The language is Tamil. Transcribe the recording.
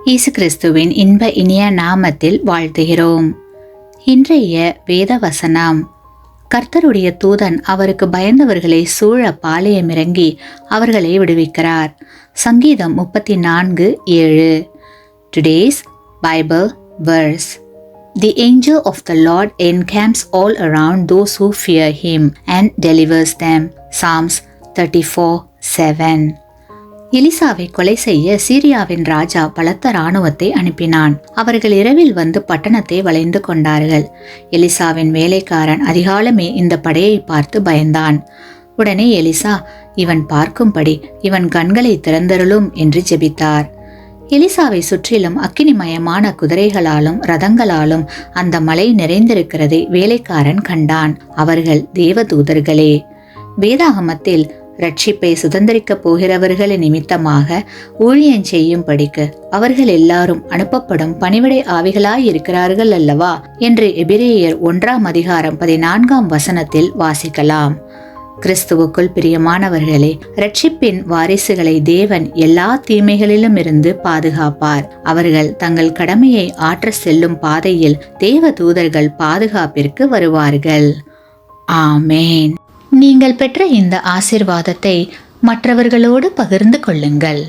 இயேசு கிறிஸ்துவின் இன்ப இனிய நாமத்தில் வாழ்த்துகிறோம். இன்றைய வேத வசனம்: கர்த்தருடைய தூதன் அவருக்கு பயந்தவர்களை சூழ பாளையமிறங்கி அவர்களை விடுவிக்கிறார். சங்கீதம் 34:7. Today's Bible verse: The angel of the Lord encamps all around those who fear him and delivers them. Psalms 34:7. எலிசாவை கொலை செய்ய சீரியாவின் ராஜா பலத்த இராணுவத்தை அனுப்பினான். அவர்கள் இரவில் வந்து பட்டணத்தை வளைந்து கொண்டார்கள். எலிசாவின் வேலைக்காரன் அதிகாலமே இந்த படையை பார்த்து பயந்தான். உடனே எலிசா, இவன் பார்க்கும்படி இவன் கண்களை திறந்தருளும் என்று ஜெபித்தார். எலிசாவை சுற்றிலும் அக்கினிமயமான குதிரைகளாலும் ரதங்களாலும் அந்த மலை நிறைந்திருக்கிறதை வேலைக்காரன் கண்டான். அவர்கள் தேவதூதர்களே. வேதாகமத்தில் ரட்சிப்பை சுதந்திரிக்கப் போகிறவர்களின் நிமித்தமாக ஊழியம் செய்யும்படிக்கு அவர்கள் எல்லாரும் அனுப்பப்படும் பணிவிடை ஆவிகளாயிருக்கிறார்கள் அல்லவா என்று எபிரேயர் 1:14 வாசிக்கலாம். கிறிஸ்துவுக்குள் பிரியமானவர்களே, ரட்சிப்பின் வாரிசுகளை தேவன் எல்லா தீமைகளிலும் இருந்து பாதுகாப்பார். அவர்கள் தங்கள் கடமையை ஆற்ற செல்லும் பாதையில் தேவ தூதர்கள் பாதுகாப்பிற்கு வருவார்கள். ஆமேன். நீங்கள் பெற்ற இந்த ஆசீர்வாதத்தை மற்றவர்களோடு பகிர்ந்து கொள்ளுங்கள்.